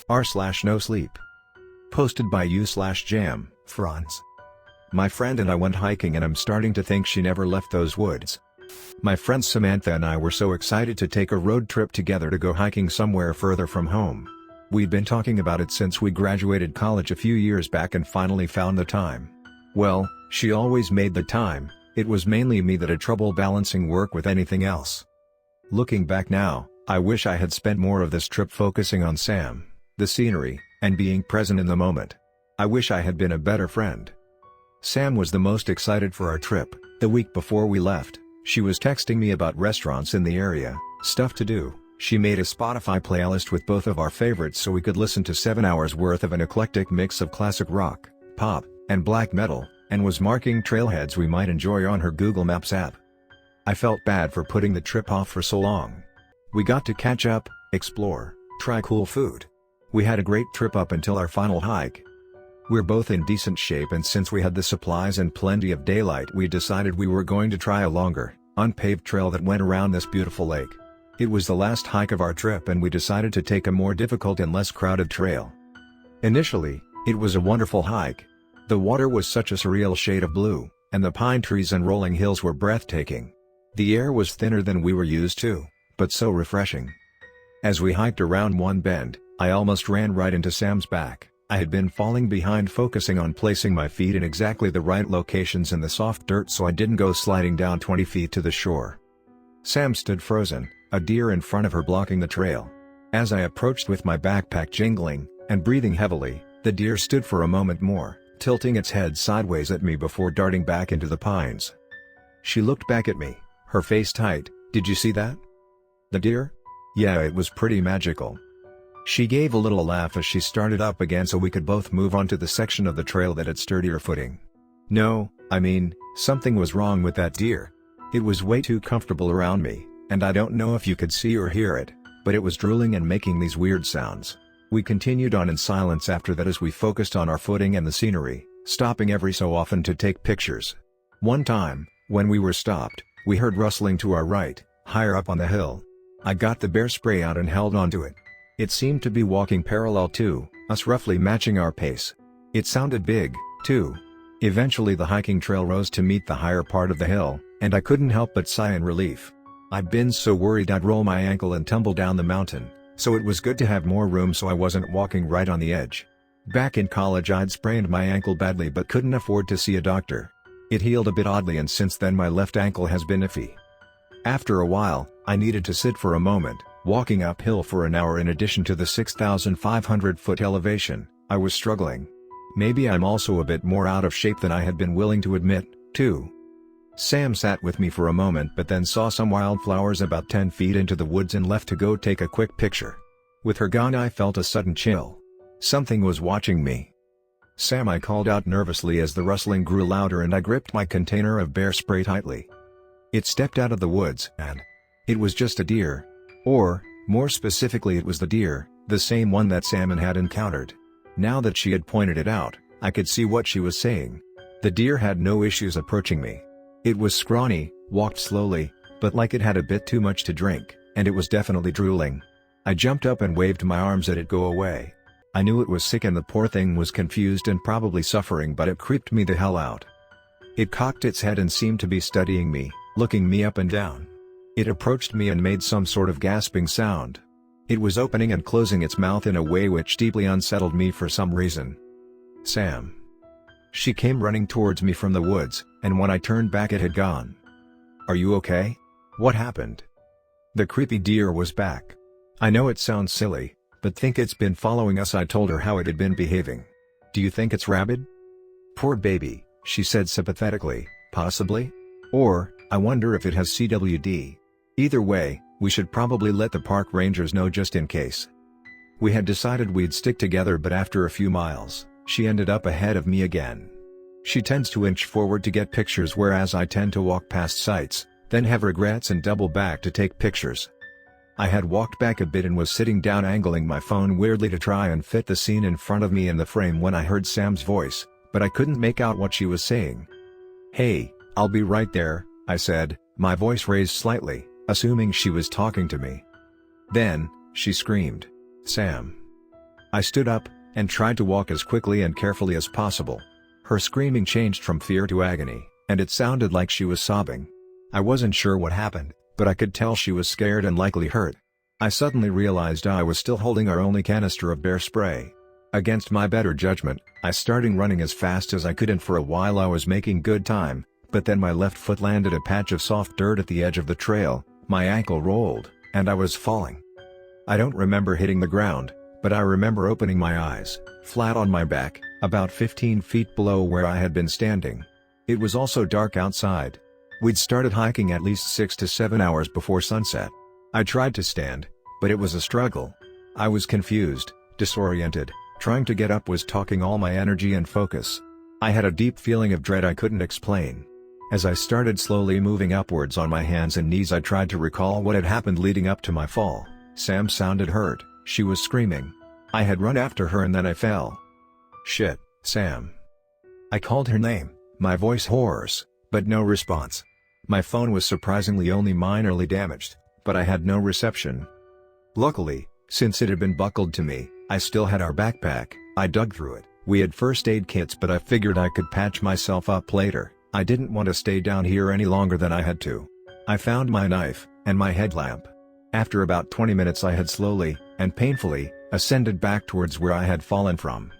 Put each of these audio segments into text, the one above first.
r/NoSleep. Posted by u/JamFranz. My friend and I went hiking and I'm starting to think she never left those woods. My friends Samantha and I were so excited to take a road trip together to go hiking somewhere further from home. We'd been talking about it since we graduated college a few years back and finally found the time. Well, she always made the time, it was mainly me that had trouble balancing work with anything else. Looking back now, I wish I had spent more of this trip focusing on Sam, the scenery, and being present in the moment. I wish I had been a better friend. Sam was the most excited for our trip. The week before we left, she was texting me about restaurants in the area, stuff to do. She made a Spotify playlist with both of our favorites so we could listen to 7 hours worth of an eclectic mix of classic rock, pop, and black metal, and was marking trailheads we might enjoy on her Google Maps app. I felt bad for putting the trip off for so long. We got to catch up, explore, try cool food. We had a great trip up until our final hike. We're both in decent shape, and since we had the supplies and plenty of daylight, we decided we were going to try a longer, unpaved trail that went around this beautiful lake. It was the last hike of our trip and we decided to take a more difficult and less crowded trail. Initially, it was a wonderful hike. The water was such a surreal shade of blue, and the pine trees and rolling hills were breathtaking. The air was thinner than we were used to, but so refreshing. As we hiked around one bend, I almost ran right into Sam's back. I had been falling behind, focusing on placing my feet in exactly the right locations in the soft dirt so I didn't go sliding down 20 feet to the shore. Sam stood frozen, a deer in front of her blocking the trail. As I approached with my backpack jingling, and breathing heavily, the deer stood for a moment more, tilting its head sideways at me before darting back into the pines. She looked back at me, her face tight. "Did you see that? The deer? Yeah, it was pretty magical." She gave a little laugh as she started up again so we could both move on to the section of the trail that had sturdier footing. No, I mean, something was wrong with that deer. It was way too comfortable around me, and I don't know if you could see or hear it, but it was drooling and making these weird sounds. We continued on in silence after that as we focused on our footing and the scenery, stopping every so often to take pictures. One time, when we were stopped, we heard rustling to our right, higher up on the hill. I got the bear spray out and held onto it. It seemed to be walking parallel to us, roughly matching our pace. It sounded big, too. Eventually the hiking trail rose to meet the higher part of the hill, and I couldn't help but sigh in relief. I'd been so worried I'd roll my ankle and tumble down the mountain, so it was good to have more room so I wasn't walking right on the edge. Back in college I'd sprained my ankle badly but couldn't afford to see a doctor. It healed a bit oddly, and since then my left ankle has been iffy. After a while, I needed to sit for a moment, walking uphill for an hour in addition to the 6,500-foot elevation. I was struggling. Maybe I'm also a bit more out of shape than I had been willing to admit, too. Sam sat with me for a moment but then saw some wildflowers about 10 feet into the woods and left to go take a quick picture. With her gone I felt a sudden chill. Something was watching me. "Sam," I called out nervously as the rustling grew louder and I gripped my container of bear spray tightly. It stepped out of the woods, and it was just a deer. Or, more specifically, it was the deer, the same one that Sam had encountered. Now that she had pointed it out, I could see what she was saying. The deer had no issues approaching me. It was scrawny, walked slowly, but like it had a bit too much to drink, and it was definitely drooling. I jumped up and waved my arms at it go away. I knew it was sick and the poor thing was confused and probably suffering, but it creeped me the hell out. It cocked its head and seemed to be studying me, looking me up and down. It approached me and made some sort of gasping sound. It was opening and closing its mouth in a way which deeply unsettled me for some reason. "Sam." She came running towards me from the woods, and when I turned back it had gone. "Are you okay? What happened?" The creepy deer was back. "I know it sounds silly, but think it's been following us." I told her how it had been behaving. "Do you think it's rabid?" "Poor baby," she said sympathetically. "Possibly. Or, I wonder if it has CWD. Either way, we should probably let the park rangers know just in case." We had decided we'd stick together, but after a few miles, she ended up ahead of me again. She tends to inch forward to get pictures, whereas I tend to walk past sites, then have regrets and double back to take pictures. I had walked back a bit and was sitting down angling my phone weirdly to try and fit the scene in front of me in the frame when I heard Sam's voice, but I couldn't make out what she was saying. "Hey, I'll be right there," I said, my voice raised slightly, assuming she was talking to me. Then, she screamed, "Sam!" I stood up, and tried to walk as quickly and carefully as possible. Her screaming changed from fear to agony, and it sounded like she was sobbing. I wasn't sure what happened, but I could tell she was scared and likely hurt. I suddenly realized I was still holding our only canister of bear spray. Against my better judgment, I started running as fast as I could, and for a while I was making good time, but then my left foot landed a patch of soft dirt at the edge of the trail, my ankle rolled, and I was falling. I don't remember hitting the ground, but I remember opening my eyes, flat on my back, about 15 feet below where I had been standing. It was also dark outside. We'd started hiking at least 6 to 7 hours before sunset. I tried to stand, but it was a struggle. I was confused, disoriented, trying to get up was taking all my energy and focus. I had a deep feeling of dread I couldn't explain. As I started slowly moving upwards on my hands and knees, I tried to recall what had happened leading up to my fall. Sam sounded hurt, she was screaming. I had run after her and then I fell. "Shit, Sam." I called her name, my voice hoarse, but no response. My phone was surprisingly only minorly damaged, but I had no reception. Luckily, since it had been buckled to me, I still had our backpack. I dug through it. We had first aid kits, but I figured I could patch myself up later. I didn't want to stay down here any longer than I had to. I found my knife, and my headlamp. After about 20 minutes I had slowly, and painfully, ascended back towards where I had fallen from.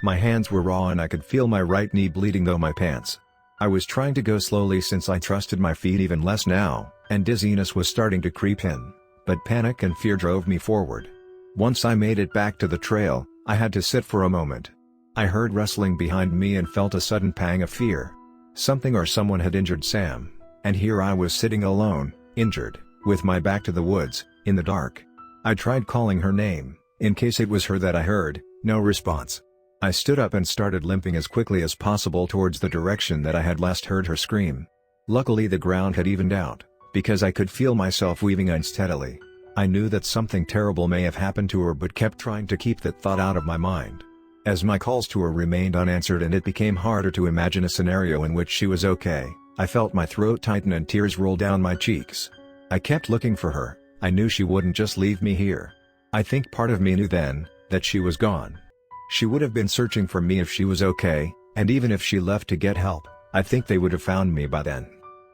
My hands were raw and I could feel my right knee bleeding through my pants. I was trying to go slowly since I trusted my feet even less now, and dizziness was starting to creep in. But panic and fear drove me forward. Once I made it back to the trail, I had to sit for a moment. I heard rustling behind me and felt a sudden pang of fear. Something or someone had injured Sam, and here I was sitting alone, injured, with my back to the woods, in the dark. I tried calling her name, in case it was her that I heard, no response. I stood up and started limping as quickly as possible towards the direction that I had last heard her scream. Luckily the ground had evened out, because I could feel myself weaving unsteadily. I knew that something terrible may have happened to her but kept trying to keep that thought out of my mind. As my calls to her remained unanswered and it became harder to imagine a scenario in which she was okay, I felt my throat tighten and tears roll down my cheeks. I kept looking for her. I knew she wouldn't just leave me here. I think part of me knew then, that she was gone. She would have been searching for me if she was okay, and even if she left to get help, I think they would have found me by then.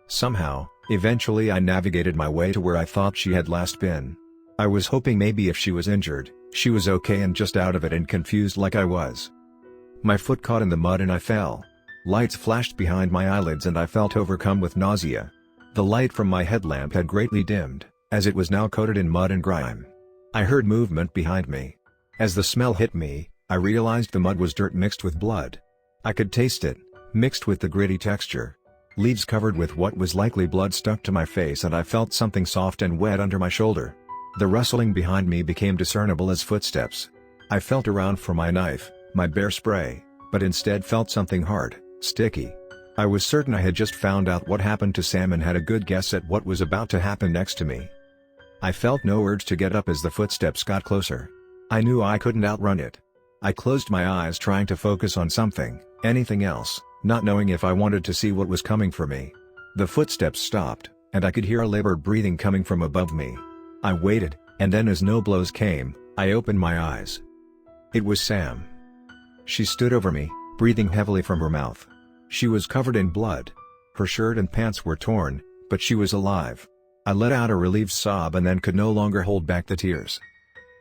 Somehow, eventually I navigated my way to where I thought she had last been. I was hoping maybe if she was injured, she was okay and just out of it and confused like I was. My foot caught in the mud and I fell. Lights flashed behind my eyelids and I felt overcome with nausea. The light from my headlamp had greatly dimmed, as it was now coated in mud and grime. I heard movement behind me. As the smell hit me, I realized the mud was dirt mixed with blood. I could taste it, mixed with the gritty texture. Leaves covered with what was likely blood stuck to my face and I felt something soft and wet under my shoulder. The rustling behind me became discernible as footsteps. I felt around for my knife, my bear spray, but instead felt something hard, sticky. I was certain I had just found out what happened to Sam and had a good guess at what was about to happen next to me. I felt no urge to get up as the footsteps got closer. I knew I couldn't outrun it. I closed my eyes trying to focus on something, anything else, not knowing if I wanted to see what was coming for me. The footsteps stopped, and I could hear a labored breathing coming from above me. I waited, and then as no blows came, I opened my eyes. It was Sam. She stood over me, breathing heavily from her mouth. She was covered in blood. Her shirt and pants were torn, but she was alive. I let out a relieved sob and then could no longer hold back the tears.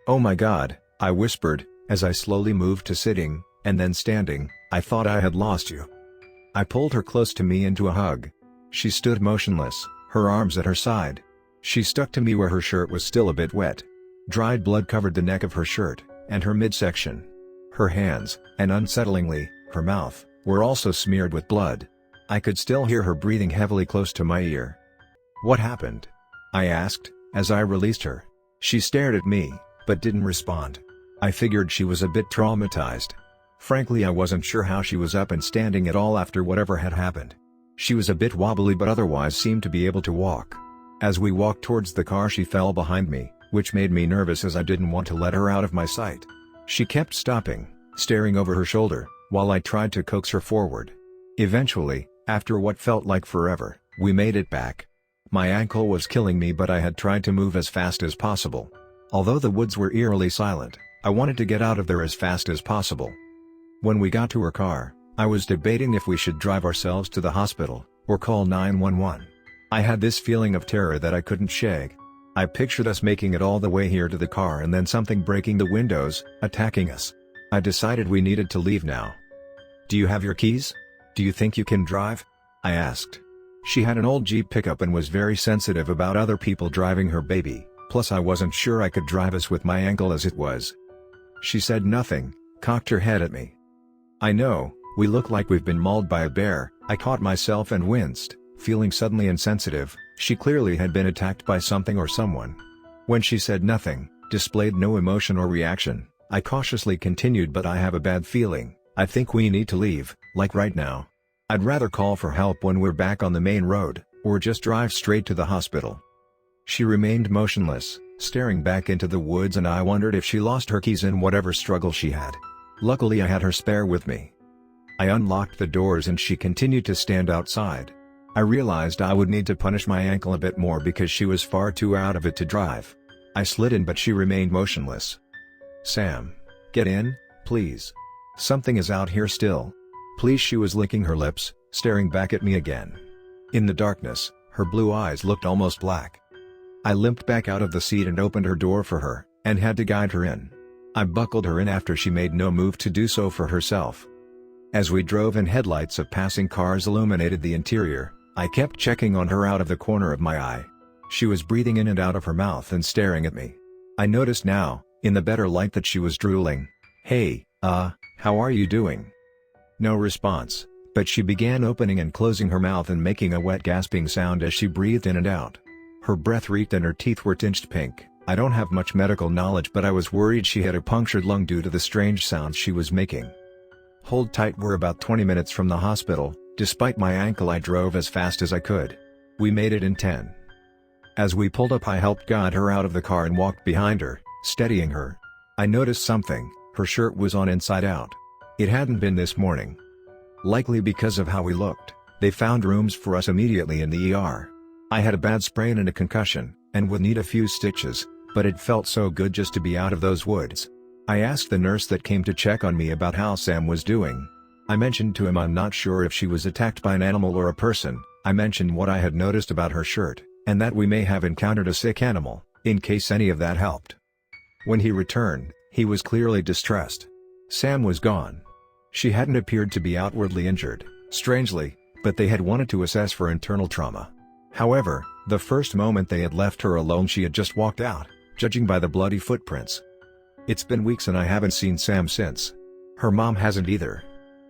"Oh my God," I whispered, as I slowly moved to sitting, and then standing. "I thought I had lost you." I pulled her close to me into a hug. She stood motionless, her arms at her side. She stuck to me where her shirt was still a bit wet. Dried blood covered the neck of her shirt, and her midsection. Her hands, and unsettlingly, her mouth, were also smeared with blood. I could still hear her breathing heavily close to my ear. "What happened?" I asked, as I released her. She stared at me, but didn't respond. I figured she was a bit traumatized. Frankly, I wasn't sure how she was up and standing at all after whatever had happened. She was a bit wobbly but otherwise seemed to be able to walk. As we walked towards the car she fell behind me, which made me nervous as I didn't want to let her out of my sight. She kept stopping, staring over her shoulder, while I tried to coax her forward. Eventually, after what felt like forever, we made it back. My ankle was killing me but I had tried to move as fast as possible. Although the woods were eerily silent, I wanted to get out of there as fast as possible. When we got to her car, I was debating if we should drive ourselves to the hospital, or call 911. I had this feeling of terror that I couldn't shake. I pictured us making it all the way here to the car and then something breaking the windows, attacking us. I decided we needed to leave now. "Do you have your keys? Do you think you can drive?" I asked. She had an old Jeep pickup and was very sensitive about other people driving her baby, plus I wasn't sure I could drive us with my ankle as it was. She said nothing, cocked her head at me. "I know, we look like we've been mauled by a bear." I caught myself and winced, feeling suddenly insensitive. She clearly had been attacked by something or someone. When she said nothing, displayed no emotion or reaction, I cautiously continued, "But I have a bad feeling. I think we need to leave, like right now. I'd rather call for help when we're back on the main road, or just drive straight to the hospital." She remained motionless, staring back into the woods, and I wondered if she lost her keys in whatever struggle she had. Luckily I had her spare with me. I unlocked the doors and she continued to stand outside. I realized I would need to punish my ankle a bit more because she was far too out of it to drive. I slid in, but she remained motionless. "Sam, get in, please. Something is out here still. Please." She was licking her lips, staring back at me again. In the darkness, her blue eyes looked almost black. I limped back out of the seat and opened her door for her, and had to guide her in. I buckled her in after she made no move to do so for herself. As we drove in, headlights of passing cars illuminated the interior. I kept checking on her out of the corner of my eye. She was breathing in and out of her mouth and staring at me. I noticed now, in the better light, that she was drooling. "Hey, how are you doing?" No response, but she began opening and closing her mouth and making a wet gasping sound as she breathed in and out. Her breath reeked and her teeth were tinged pink. I don't have much medical knowledge, but I was worried she had a punctured lung due to the strange sounds she was making. "Hold tight, we're about 20 minutes from the hospital." Despite my ankle, I drove as fast as I could. We made it in 10. As we pulled up, I helped guide her out of the car and walked behind her, steadying her. I noticed something: her shirt was on inside out. It hadn't been this morning. Likely because of how we looked, they found rooms for us immediately in the ER. I had a bad sprain and a concussion, and would need a few stitches, but it felt so good just to be out of those woods. I asked the nurse that came to check on me about how Sam was doing. I mentioned to him I'm not sure if she was attacked by an animal or a person. I mentioned what I had noticed about her shirt, and that we may have encountered a sick animal, in case any of that helped. When he returned, he was clearly distressed. Sam was gone. She hadn't appeared to be outwardly injured, strangely, but they had wanted to assess for internal trauma. However, the first moment they had left her alone, she had just walked out, judging by the bloody footprints. It's been weeks and I haven't seen Sam since. Her mom hasn't either.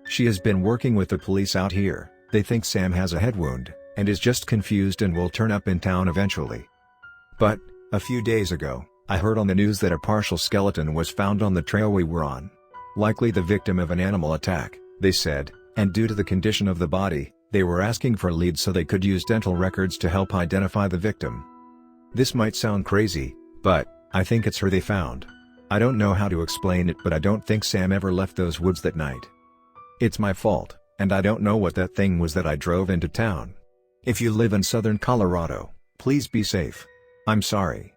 She has been working with the police out here. They think Sam has a head wound, and is just confused and will turn up in town eventually. But, a few days ago, I heard on the news that a partial skeleton was found on the trail we were on. Likely the victim of an animal attack, they said, and due to the condition of the body, they were asking for leads so they could use dental records to help identify the victim. This might sound crazy, but I think it's her they found. I don't know how to explain it, but I don't think Sam ever left those woods that night. It's my fault, and I don't know what that thing was that I drove into town. If you live in southern Colorado, please be safe. I'm sorry.